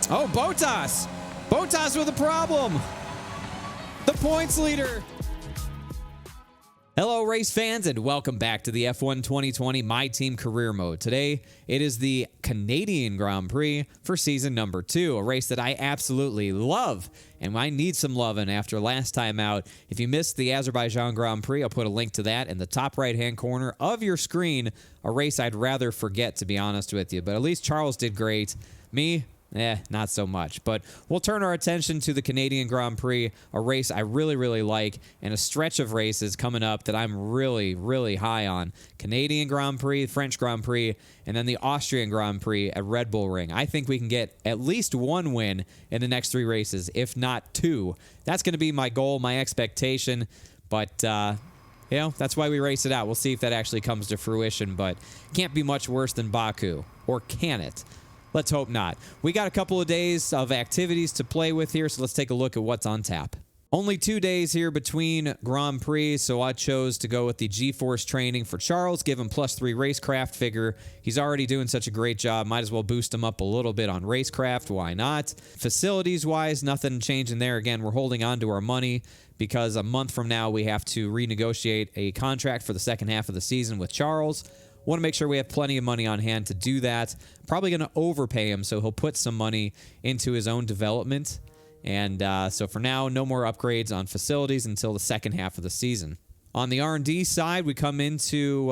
Oh, Bottas. Bottas with a problem. The points leader. Hello, race fans, and welcome back to the F1 2020 My Team Career Mode. Today, it is the Canadian Grand Prix for season number 2, a race that I absolutely love, and I need some loving after last time out. If you missed the Azerbaijan Grand Prix, I'll put a link to that in the top right-hand corner of your screen, a race I'd rather forget, to be honest with you, but at least Charles did great. Me, not so much. But we'll turn our attention to the Canadian Grand Prix, a race I really, really like, and a stretch of races coming up that I'm really, really high on. Canadian Grand Prix, French Grand Prix, and then the Austrian Grand Prix at Red Bull Ring. I think we can get at least one win in the next 3 races, if not 2. That's going to be my goal, my expectation, but you know, that's why we race it out. We'll see if that actually comes to fruition, but can't be much worse than Baku, or can it? Let's hope not. We got a couple of days of activities to play with here, so let's take a look at what's on tap. Only 2 days here between Grand Prix, so I chose to go with the G-Force training for Charles, give him +3 racecraft figure. He's already doing such a great job. Might as well boost him up a little bit on racecraft. Why not? Facilities-wise, nothing changing there. Again, we're holding on to our money because a month from now we have to renegotiate a contract for the second half of the season with Charles. Want to make sure we have plenty of money on hand to do that. Probably going to overpay him, so he'll put some money into his own development. And so for now, no more upgrades on facilities until the second half of the season. On the R&D side, we come into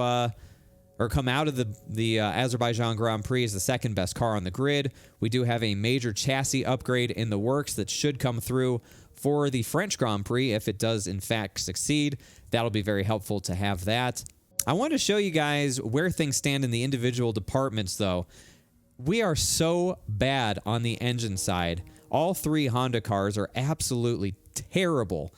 come out of the Azerbaijan Grand Prix as the second best car on the grid. We do have a major chassis upgrade in the works that should come through for the French Grand Prix if it does in fact succeed. That'll be very helpful to have that. I want to show you guys where things stand in the individual departments, though. We are so bad on the engine side. All 3 Honda cars are absolutely terrible.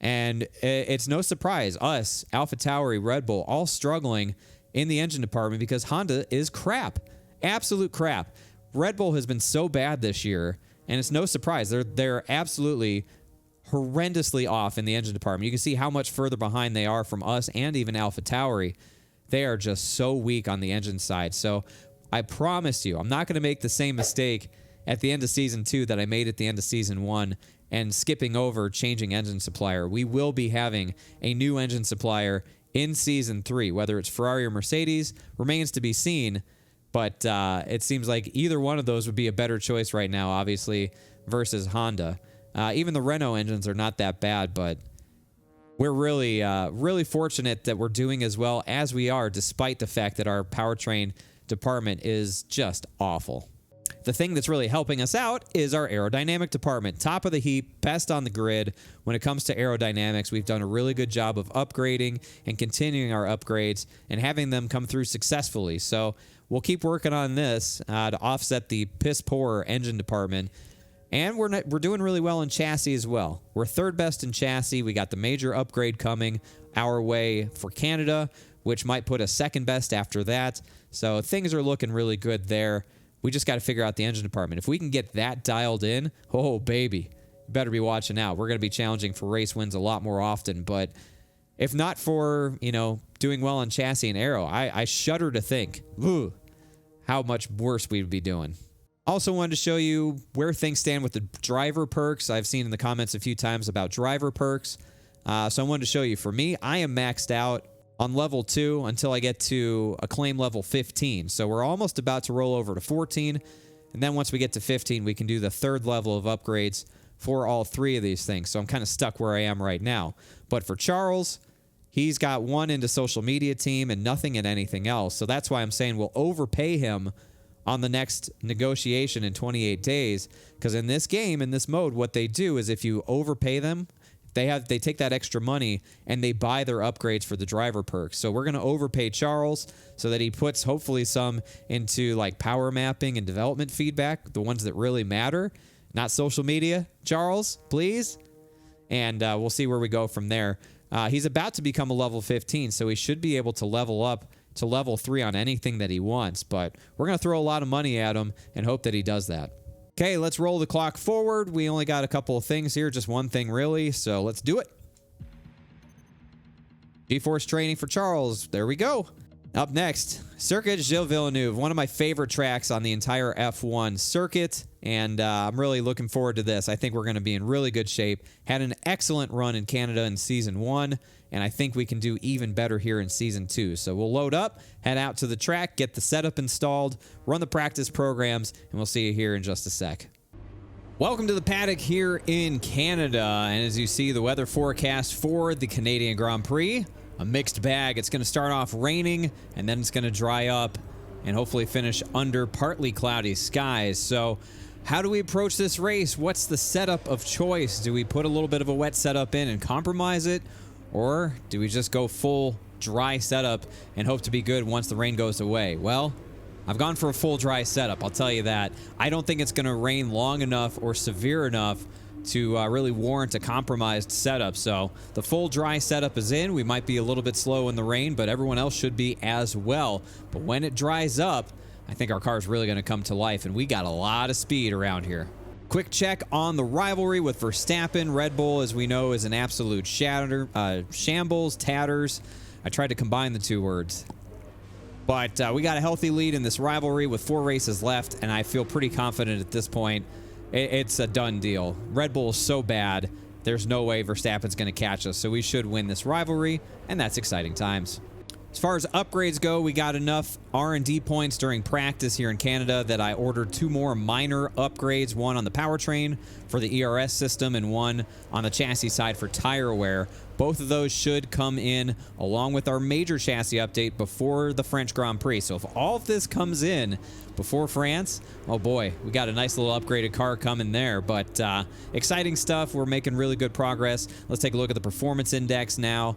And it's no surprise, us, AlphaTauri, Red Bull, all struggling in the engine department because Honda is crap. Absolute crap. Red Bull has been so bad this year, and it's no surprise. They're absolutely horrendously off in the engine department. You can see how much further behind they are from us and even AlphaTauri. They are just so weak on the engine side. So I promise you, I'm not going to make the same mistake at the end of Season 2 that I made at the end of Season 1 and skipping over changing engine supplier. We will be having a new engine supplier in Season 3. Whether it's Ferrari or Mercedes remains to be seen, but it seems like either one of those would be a better choice right now, obviously, versus Honda. Even the Renault engines are not that bad, but we're really, really fortunate that we're doing as well as we are, despite the fact that our powertrain department is just awful. The thing that's really helping us out is our aerodynamic department. Top of the heap, best on the grid. When it comes to aerodynamics, we've done a really good job of upgrading and continuing our upgrades and having them come through successfully. So we'll keep working on this to offset the piss-poor engine department. And we're doing really well in chassis as well. We're 3rd best in chassis. We got the major upgrade coming our way for Canada, which might put us 2nd best after that. So things are looking really good there. We just got to figure out the engine department. If we can get that dialed in, oh, baby, you better be watching out. We're going to be challenging for race wins a lot more often. But if not for, doing well on chassis and aero, I shudder to think, how much worse we'd be doing. Also wanted to show you where things stand with the driver perks. I've seen in the comments a few times about driver perks. So I wanted to show you. For me, I am maxed out on level 2 until I get to acclaim level 15. So we're almost about to roll over to 14. And then once we get to 15, we can do the 3rd level of upgrades for all 3 of these things. So I'm kind of stuck where I am right now. But for Charles, he's got 1 into social media team and nothing in anything else. So that's why I'm saying we'll overpay him on the next negotiation in 28 days, because in this game, in this mode, what they do is if you overpay them, they take that extra money and they buy their upgrades for the driver perks. So we're going to overpay Charles so that he puts hopefully some into like power mapping and development feedback, the ones that really matter, not social media. Charles, please. And we'll see where we go from there. He's about to become a level 15, so he should be able to level up to level 3 on anything that he wants, but we're going to throw a lot of money at him and hope that he does that. Okay, let's roll the clock forward. We only got a couple of things here, just one thing really, so let's do it. G-Force training for Charles. There we go. Up next, Circuit Gilles Villeneuve, one of my favorite tracks on the entire F1 circuit, and I'm really looking forward to this. I think we're going to be in really good shape. Had an excellent run in Canada in Season 1, and I think we can do even better here in Season 2. So we'll load up, head out to the track, get the setup installed, run the practice programs, and we'll see you here in just a sec. Welcome to the paddock here in Canada, and as you see, the weather forecast for the Canadian Grand Prix, a mixed bag. It's going to start off raining, and then it's going to dry up and hopefully finish under partly cloudy skies. So how do we approach this race? What's the setup of choice? Do we put a little bit of a wet setup in and compromise it? Or do we just go full dry setup and hope to be good once the rain goes away? Well, I've gone for a full dry setup, I'll tell you that. I don't think it's going to rain long enough or severe enough to really warrant a compromised setup. So the full dry setup is in. We might be a little bit slow in the rain, but everyone else should be as well. But when it dries up, I think our car is really going to come to life, and we got a lot of speed around here. Quick check on the rivalry with Verstappen. Red Bull, as we know, is an absolute shambles, tatters. I tried to combine the two words. But we got a healthy lead in this rivalry with 4 races left, and I feel pretty confident at this point. It's a done deal. Red Bull is so bad, there's no way Verstappen's going to catch us, so we should win this rivalry, and that's exciting times. As far as upgrades go, we got enough R&D points during practice here in Canada that I ordered 2 more minor upgrades, one on the powertrain for the ERS system and one on the chassis side for tire wear. Both of those should come in along with our major chassis update before the French Grand Prix. So if all of this comes in before France, oh boy, we got a nice little upgraded car coming there. But exciting stuff. We're making really good progress. Let's take a look at the performance index now.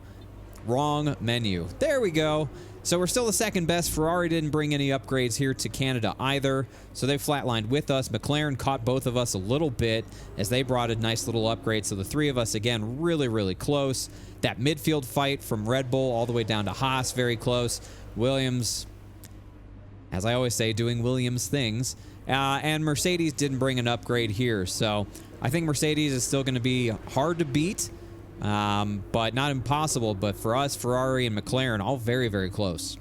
Wrong menu. There we go. So we're still the second best. Ferrari didn't bring any upgrades here to Canada either, so they flatlined with us. McLaren caught both of us a little bit as they brought a nice little upgrade. So the 3 of us, again, really, really close. That midfield fight from Red Bull all the way down to Haas, very close. Williams, as I always say, doing Williams things. And Mercedes didn't bring an upgrade here. So I think Mercedes is still going to be hard to beat. But not impossible. But for us, Ferrari and McLaren, all very, very close.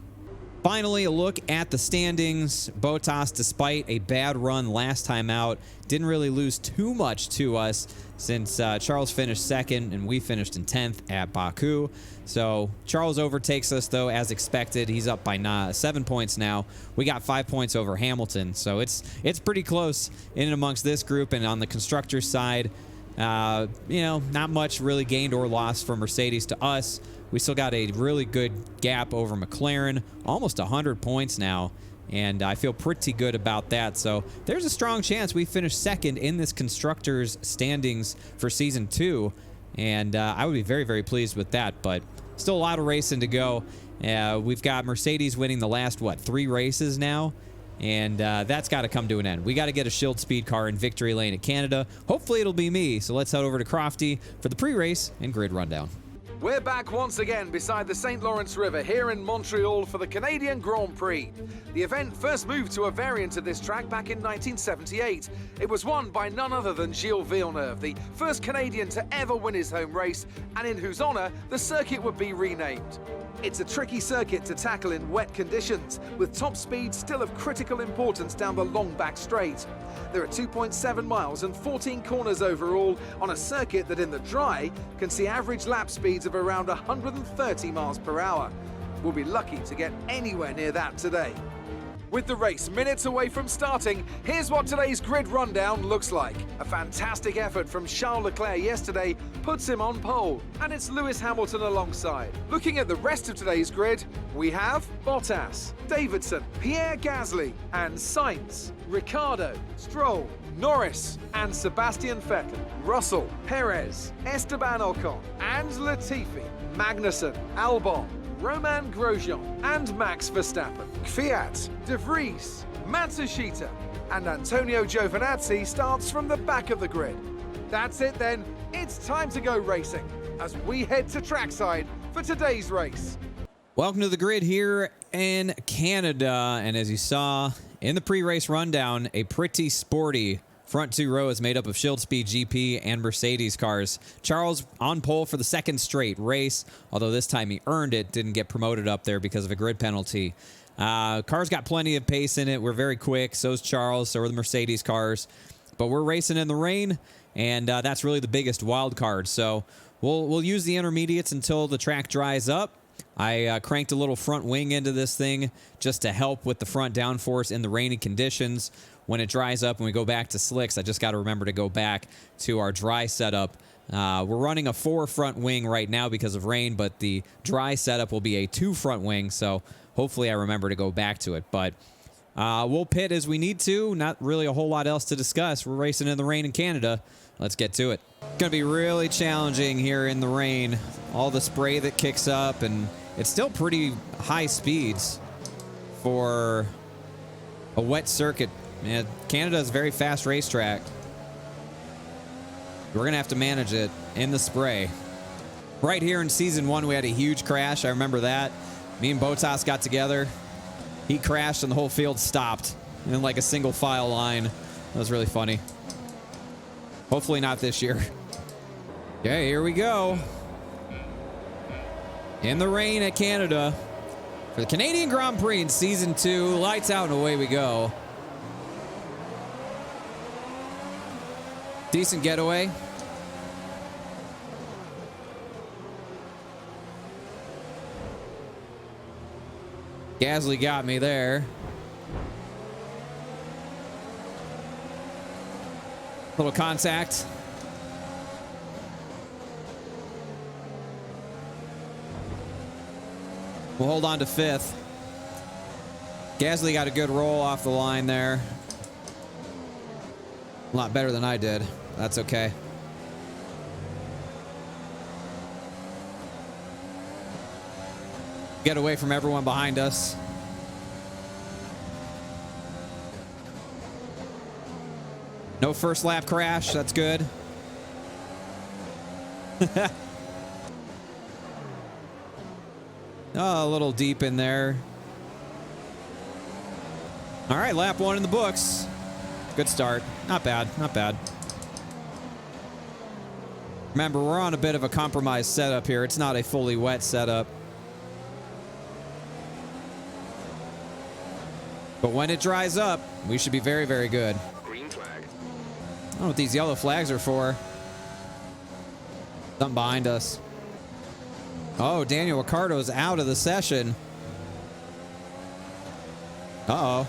Finally, a look at the standings. Bottas, despite a bad run last time out, didn't really lose too much to us since Charles finished second and we finished in 10th at Baku. So Charles overtakes us, though, as expected. He's up by 7 points now. We got 5 points over Hamilton. So it's pretty close in and amongst this group. And on the constructor side, not much really gained or lost from Mercedes to us. We still got a really good gap over McLaren, almost 100 points now, and I feel pretty good about that. So there's a strong chance we finish second in this constructors standings for Season 2, and I would be very, very pleased with that, but still a lot of racing to go. We've got Mercedes winning the last, 3 races now? And that's got to come to an end. We got to get a Schild speed car in victory lane at Canada. Hopefully it'll be me. So let's head over to Crofty for the pre-race and grid rundown. We're back once again beside the St. Lawrence River here in Montreal for the Canadian Grand Prix. The event first moved to a variant of this track back in 1978. It was won by none other than Gilles Villeneuve, the first Canadian to ever win his home race, and in whose honour the circuit would be renamed. It's a tricky circuit to tackle in wet conditions, with top speed still of critical importance down the long back straight. There are 2.7 miles and 14 corners overall on a circuit that in the dry can see average lap speeds of around 130 miles per hour. We'll be lucky to get anywhere near that today. With the race minutes away from starting, here's what today's grid rundown looks like. A fantastic effort from Charles Leclerc yesterday puts him on pole, and it's Lewis Hamilton alongside. Looking at the rest of today's grid, we have Bottas, Davidson, Pierre Gasly, and Sainz, Ricciardo, Stroll, Norris, and Sebastian Vettel, Russell, Perez, Esteban Ocon, and Latifi, Magnussen, Albon, Romain Grosjean, and Max Verstappen, Kvyat, De Vries, Matsushita, and Antonio Giovinazzi starts from the back of the grid. That's it then, it's time to go racing as we head to trackside for today's race. Welcome to the grid here in Canada, and as you saw in the pre-race rundown, a pretty sporty Front two row is made up of Shield Speed GP and Mercedes cars. Charles on pole for the second straight race, although this time he earned it, didn't get promoted up there because of a grid penalty. Cars got plenty of pace in it. We're very quick. So's Charles. So are the Mercedes cars. But we're racing in the rain, and that's really the biggest wild card. So we'll use the intermediates until the track dries up. I cranked a little front wing into this thing just to help with the front downforce in the rainy conditions. When it dries up and we go back to slicks, I just got to remember to go back to our dry setup. We're running a 4 front wing right now because of rain, but the dry setup will be a 2 front wing, so hopefully I remember to go back to it. But we'll pit as we need to. Not really a whole lot else to discuss. We're racing in the rain in Canada. Let's get to it. It's going to be really challenging here in the rain. All the spray that kicks up, and it's still pretty high speeds for a wet circuit. Man, Canada is a very fast racetrack. We're going to have to manage it in the spray. Right here in season 1, we had a huge crash. I remember that. Me and Bottas got together. He crashed and the whole field stopped in like a single file line. That was really funny. Hopefully not this year. Okay, here we go. In the rain at Canada for the Canadian Grand Prix in season 2. Lights out and away we go. Decent getaway. Gasly got me there. Little contact. We'll hold on to 5th. Gasly got a good roll off the line there. A lot better than I did. That's okay. Get away from everyone behind us. No first lap crash. That's good. Oh, a little deep in there. All right, lap 1 in the books. Good start. Not bad. Not bad. Remember, we're on a bit of a compromised setup here. It's not a fully wet setup. But when it dries up, we should be very, very good. Green flag. I don't know what these yellow flags are for. Something behind us. Oh, Daniel Ricciardo's out of the session. Uh-oh.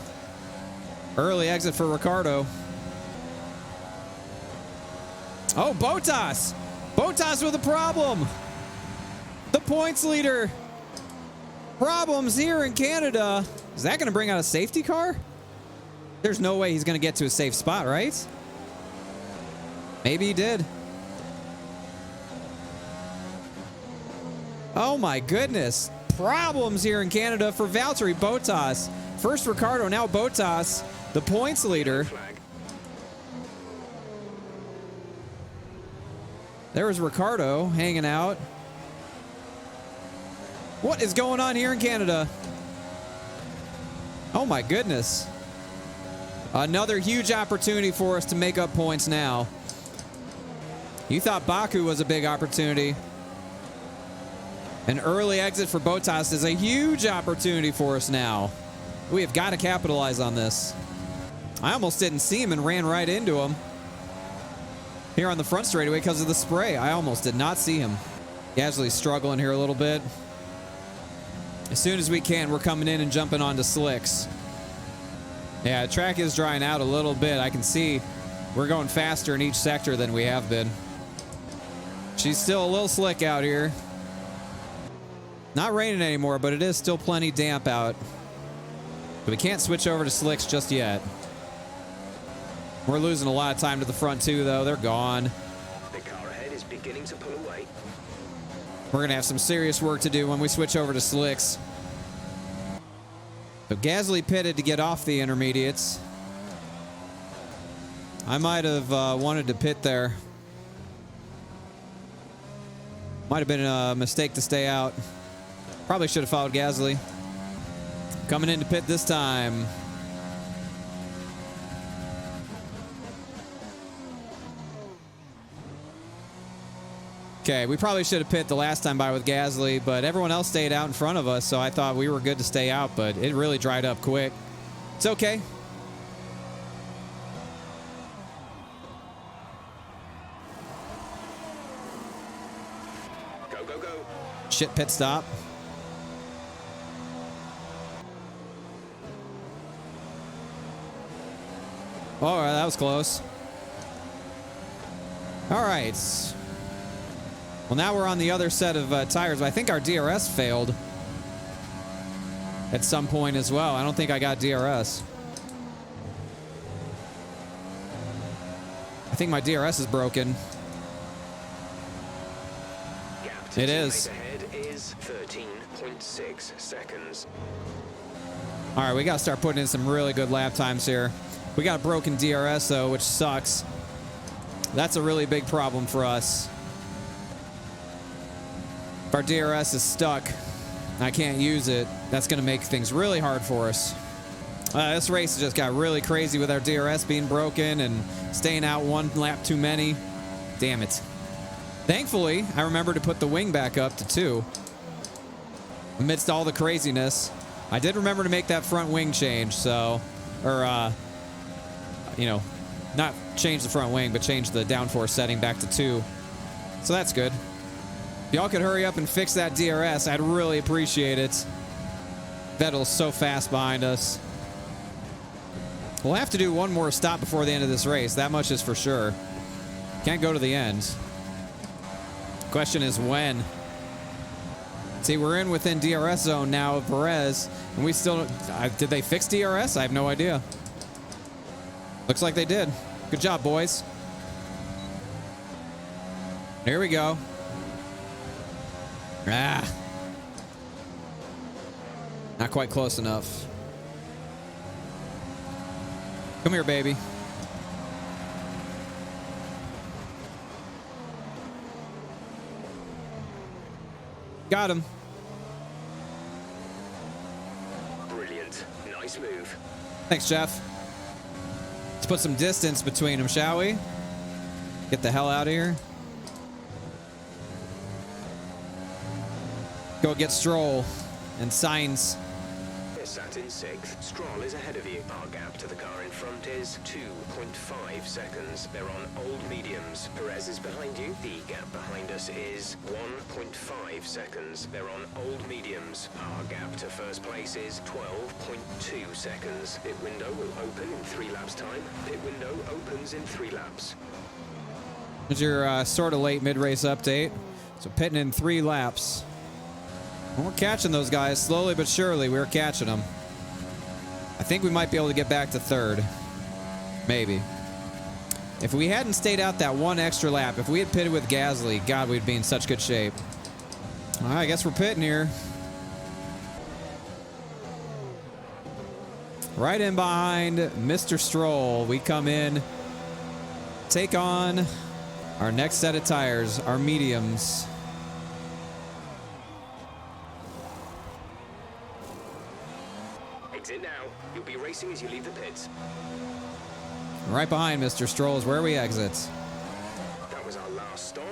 Early exit for Ricciardo. Oh, Bottas. Bottas with a problem. The points leader. Problems here in Canada. Is that going to bring out a safety car? There's no way he's going to get to a safe spot, right? Maybe he did. Oh my goodness. Problems here in Canada for Valtteri Bottas. First Ricciardo, now Bottas, the points leader. There was Ricciardo hanging out. What is going on here in Canada? Oh my goodness. Another huge opportunity for us to make up points now. You thought Baku was a big opportunity. An early exit for Bottas is a huge opportunity for us now. We have got to capitalize on this. I almost didn't see him and ran right into him. Here on the front straightaway because of the spray. I almost did not see him. Gasly's struggling here a little bit. As soon as we can, we're coming in and jumping onto slicks. Yeah, the track is drying out a little bit. I can see we're going faster in each sector than we have been. She's still a little slick out here. Not raining anymore, but it is still plenty damp out. But we can't switch over to slicks just yet. We're losing a lot of time to the front two, though. They're gone. The car ahead is beginning to pull away. We're going to have some serious work to do when we switch over to slicks. So Gasly pitted to get off the intermediates. I might have wanted to pit there. Might have been a mistake to stay out. Probably should have followed Gasly. Coming into pit this time. Okay, we probably should have pit the last time by with Gasly, but everyone else stayed out in front of us, so I thought we were good to stay out, but it really dried up quick. It's okay. Go, go, go. Shit pit stop. All right, that was close. All right. Well, now we're on the other set of tires. I think our DRS failed at some point as well. I don't think I got DRS. I think my DRS is broken. Gap to It teammate is. ahead is 13.6 seconds. All right, we got to start putting in some really good lap times here. We got a broken DRS, though, which sucks. That's a really big problem for us. If our DRS is stuck and I can't use it, that's going to make things really hard for us. This race just got really crazy with our DRS being broken and staying out one lap too many. Damn it. Thankfully, I remembered to put the wing back up to 2. Amidst all the craziness, I did remember to make that front wing change, so... Or, you know, not change the front wing, but change the downforce setting back to 2. So that's good. If y'all could hurry up and fix that DRS, I'd really appreciate it. Vettel's so fast behind us. We'll have to do one more stop before the end of this race. That much is for sure. Can't go to the end. Question is when. See, we're in within DRS zone now of Perez, and we still... did they fix DRS? I have no idea. Looks like they did. Good job, boys. Here we go. Ah. Not quite close enough. Come here, baby. Got him. Brilliant. Nice move. Thanks, Jeff. Let's put some distance between them, shall we? Get the hell out of here. Go get Stroll and Sainz. They're sat in 6th. Stroll is ahead of you. Our gap to the car in front is 2.5 seconds. They're on old mediums. Perez is behind you. The gap behind us is 1.5 seconds. They're on old mediums. Our gap to first place is 12.2 seconds. Pit window will open in 3 laps time. Pit window opens in 3 laps. Here's your sort of late mid-race update. So pitting in 3 laps. And we're catching those guys slowly but surely. We're catching them. I think we might be able to get back to 3rd. Maybe. If we hadn't stayed out that one extra lap, if we had pitted with Gasly, God, we'd be in such good shape. All right, I guess we're pitting here. Right in behind Mr. Stroll, we come in, take on our next set of tires, our mediums. Exit now. You'll be racing as you leave the pits. Right behind Mr. Stroll is where we exit. That was our last stop.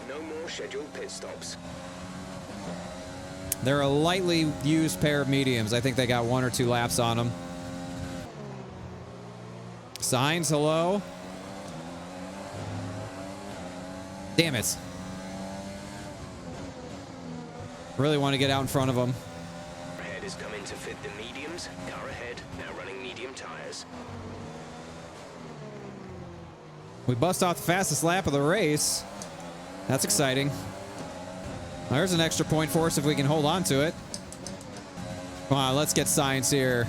No more scheduled pit stops. They're a lightly used pair of mediums. I think they got 1 or 2 laps on them. Sainz, hello. Damn it. Really want to get out in front of them. Ahead is coming to fit the mediums. Car ahead, now running medium tires. We bust off the fastest lap of the race. That's exciting. Well, there's an extra point for us if we can hold on to it. Come on, let's get Sainz here.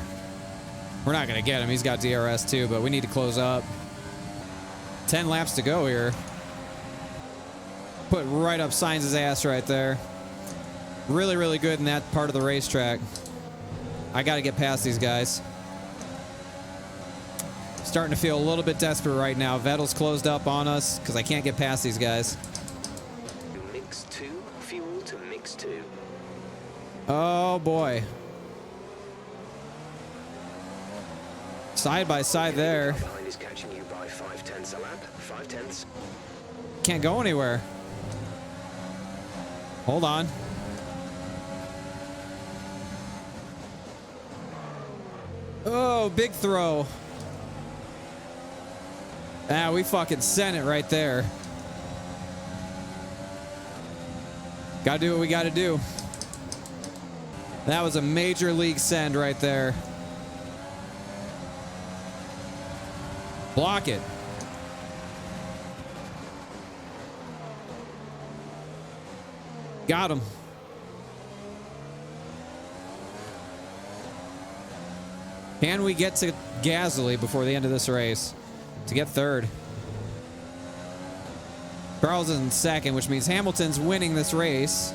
We're not going to get him. He's got DRS too, but we need to close up. 10 laps to go here. Put right up Sainz's ass right there. Really, really good in that part of the racetrack. I got to get past these guys. Starting to feel a little bit desperate right now. Vettel's closed up on us because I can't get past these guys. Mix 2, fuel to mix 2. Oh boy. Side by side there. Behind is catching you by 0.5 a lap. 0.5. Can't go anywhere. Hold on. Oh, big throw. Ah, we fucking sent it right there. Gotta do what we gotta do. That was a major league send right there. Block it. Got him. Can we get to Gasly before the end of this race to get third? Charles is in second, which means Hamilton's winning this race.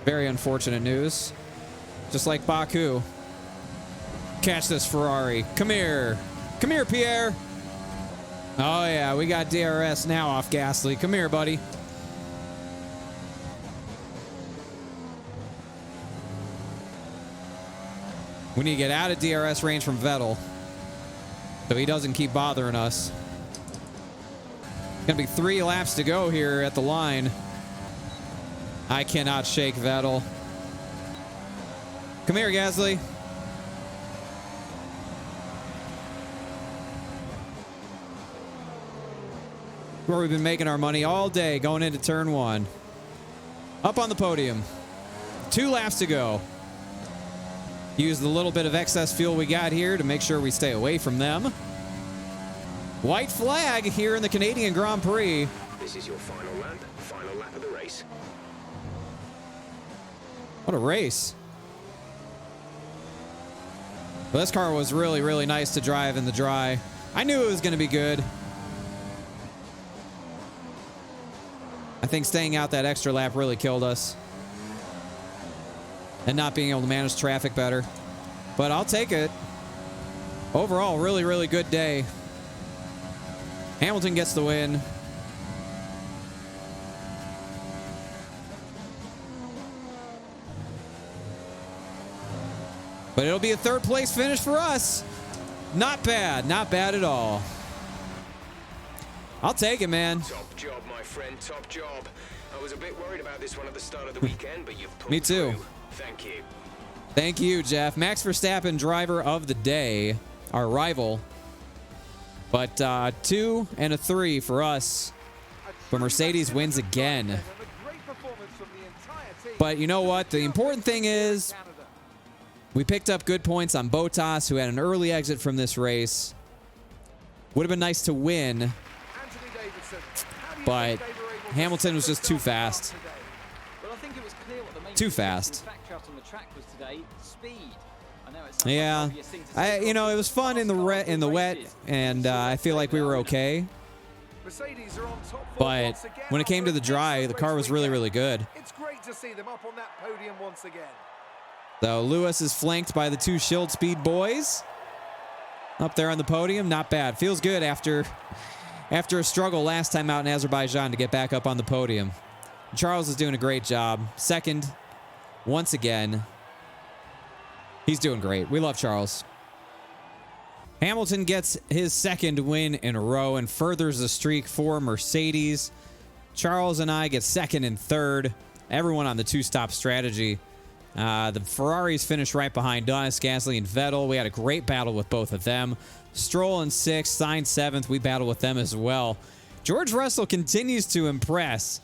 Very unfortunate news. Just like Baku. Catch this Ferrari. Come here. Come here, Pierre. Oh, yeah. We got DRS now off Gasly. Come here, buddy. We need to get out of DRS range from Vettel so he doesn't keep bothering us. Gonna be 3 laps to go here at the line. I cannot shake Vettel. Come here, Gasly. Where we've been making our money all day going into turn 1. Up on the podium. 2 laps to go. Use the little bit of excess fuel we got here to make sure we stay away from them. White flag here in the Canadian Grand Prix. This is your final lap of the race. What a race. Well, this car was really, really nice to drive in the dry. I knew it was going to be good. I think staying out that extra lap really killed us. And not being able to manage traffic better. But I'll take it. Overall, really, really good day. Hamilton gets the win. But it'll be a 3rd place finish for us. Not bad. Not bad at all. I'll take it, man. Top job, my friend. Top job. I was a bit worried about this one at the start of the weekend, but you've pulled Me too. through. Thank you. Thank you, Jeff. Max Verstappen, driver of the day, our rival. But 2 and a 3 for us. But Mercedes wins again. But you know what? The important thing is we picked up good points on Bottas, who had an early exit from this race. Would have been nice to win. But Hamilton was just too fast. Too fast. Yeah, it was fun in the wet, and I feel like we were okay. But when it came to the dry, the car was really, really good. It's great to see them up on that podium once again. So Lewis is flanked by the 2 Schild Speed boys. Up there on the podium, not bad. Feels good after a struggle last time out in Azerbaijan to get back up on the podium. Charles is doing a great job. Second, once again. He's doing great. We love Charles. Hamilton gets his 2nd win in a row and furthers the streak for Mercedes. Charles and I get 2nd and 3rd. Everyone on the 2-stop strategy. The Ferraris finished right behind us, Gasly and Vettel. We had a great battle with both of them. Stroll in 6th, Sainz 7th. We battled with them as well. George Russell continues to impress.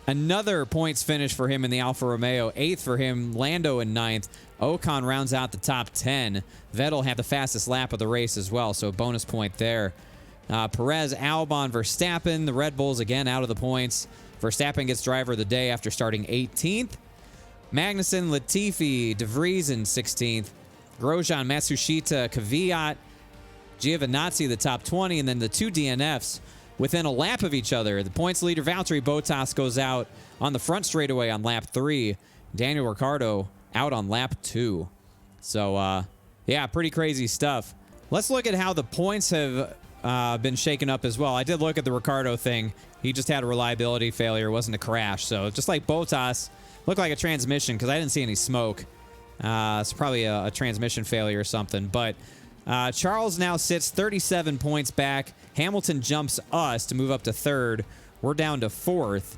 Another points finish for him in the Alfa Romeo. 8th for him. Lando in 9th. Ocon rounds out the top 10. Vettel had the fastest lap of the race as well, so a bonus point there. Perez, Albon, Verstappen. The Red Bulls again out of the points. Verstappen gets driver of the day after starting 18th. Magnussen, Latifi, De Vries in 16th. Grosjean, Matsushita, Kvyat, Giovinazzi, the top 20, and then the 2 DNFs within a lap of each other. The points leader, Valtteri Bottas, goes out on the front straightaway on lap 3. Daniel Ricciardo out on lap 2. So, yeah, pretty crazy stuff. Let's look at how the points have been shaken up as well. I did look at the Ricciardo thing. He just had a reliability failure. It wasn't a crash. So, just like Bottas, looked like a transmission because I didn't see any smoke. It's probably a transmission failure or something. But Charles now sits 37 points back. Hamilton jumps us to move up to 3rd. We're down to 4th.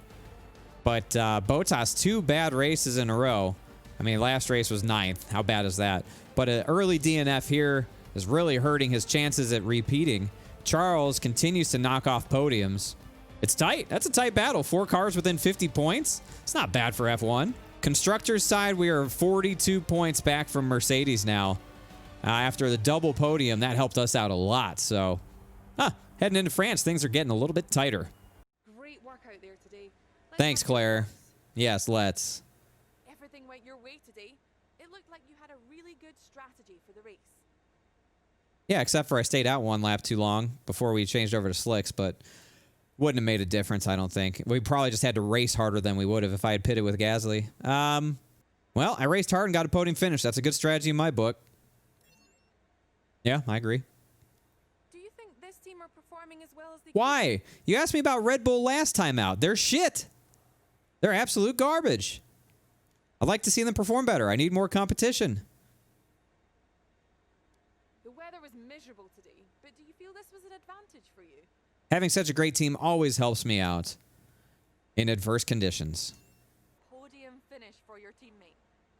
But Bottas, 2 bad races in a row. I mean, last race was 9th. How bad is that? But an early DNF here is really hurting his chances at repeating. Charles continues to knock off podiums. It's tight. That's a tight battle. 4 cars within 50 points. It's not bad for F1. Constructors side, we are 42 points back from Mercedes now. After the double podium, that helped us out a lot. So, heading into France, things are getting a little bit tighter. Great work out there today. Thanks, Claire. Yes, let's. Everything went your way today. It looked like you had a really good strategy for the race. Yeah, except for I stayed out 1 lap too long before we changed over to slicks, but wouldn't have made a difference, I don't think. We probably just had to race harder than we would have if I had pitted with Gasly. Well, I raced hard and got a podium finish. That's a good strategy in my book. Yeah, I agree. Do you think this team are performing as well as they Why? You asked me about Red Bull last time out. They're shit. They're absolute garbage. I'd like to see them perform better. I need more competition. The weather was miserable today, but do you feel this was an advantage for you? Having such a great team always helps me out in adverse conditions. Podium finish for your teammate.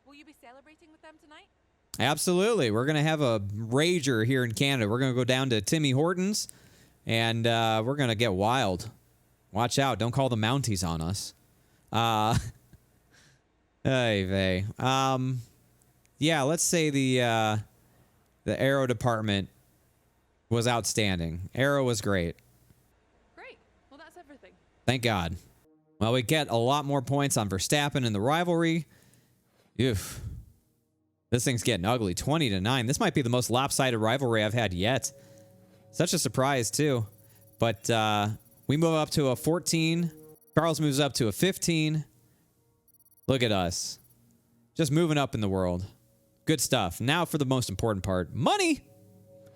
Will you be celebrating with them tonight? Absolutely. We're going to have a rager here in Canada. We're going to go down to Timmy Hortons, and we're going to get wild. Watch out. Don't call the Mounties on us. Hey, vey. Yeah, let's say the aero department was outstanding. Aero was great. Great. Well, that's everything. Thank God. Well, we get a lot more points on Verstappen in the rivalry. Oof. This thing's getting ugly. 20-9. This might be the most lopsided rivalry I've had yet. Such a surprise, too. But we move up to a 14. Charles moves up to a 15. Look at us. Just moving up in the world. Good stuff. Now for the most important part. Money!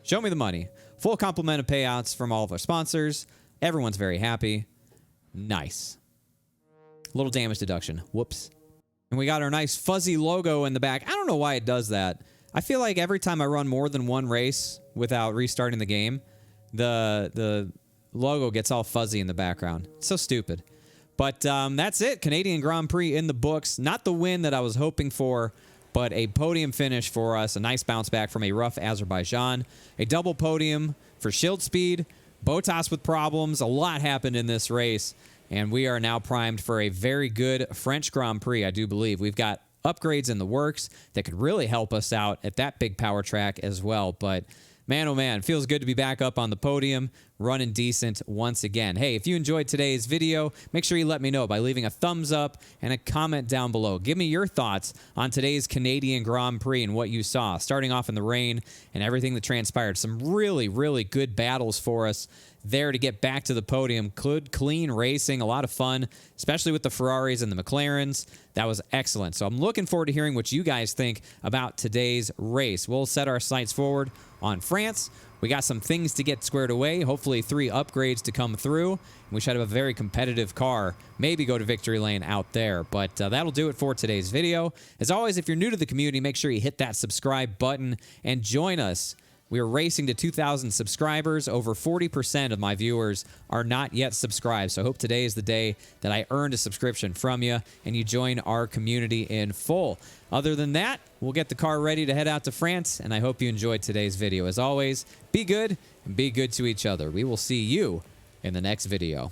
Show me the money. Full complement of payouts from all of our sponsors. Everyone's very happy. Nice. Little damage deduction. Whoops. And we got our nice fuzzy logo in the back. I don't know why it does that. I feel like every time I run more than 1 race without restarting the game, the logo gets all fuzzy in the background. It's so stupid. But that's it. Canadian Grand Prix in the books. Not the win that I was hoping for, but a podium finish for us. A nice bounce back from a rough Azerbaijan. A double podium for Schild Speed. Bottas with problems. A lot happened in this race. And we are now primed for a very good French Grand Prix, I do believe. We've got upgrades in the works that could really help us out at that big power track as well. But man, oh man, feels good to be back up on the podium, running decent once again. Hey, if you enjoyed today's video, make sure you let me know by leaving a thumbs up and a comment down below. Give me your thoughts on today's Canadian Grand Prix and what you saw, starting off in the rain and everything that transpired. Some really, really good battles for us there to get back to the podium. Good, clean racing, a lot of fun, especially with the Ferraris and the McLarens. That was excellent. So I'm looking forward to hearing what you guys think about today's race. We'll set our sights forward on France. We got some things to get squared away, hopefully 3 upgrades to come through. We should have a very competitive car, maybe go to victory lane out there. But that'll do it for today's video. As always, if you're new to the community, make sure you hit that subscribe button and join us. We are racing to 2,000 subscribers. Over 40% of my viewers are not yet subscribed. So I hope today is the day that I earned a subscription from you and you join our community in full. Other than that, we'll get the car ready to head out to France, and I hope you enjoyed today's video. As always, be good and be good to each other. We will see you in the next video.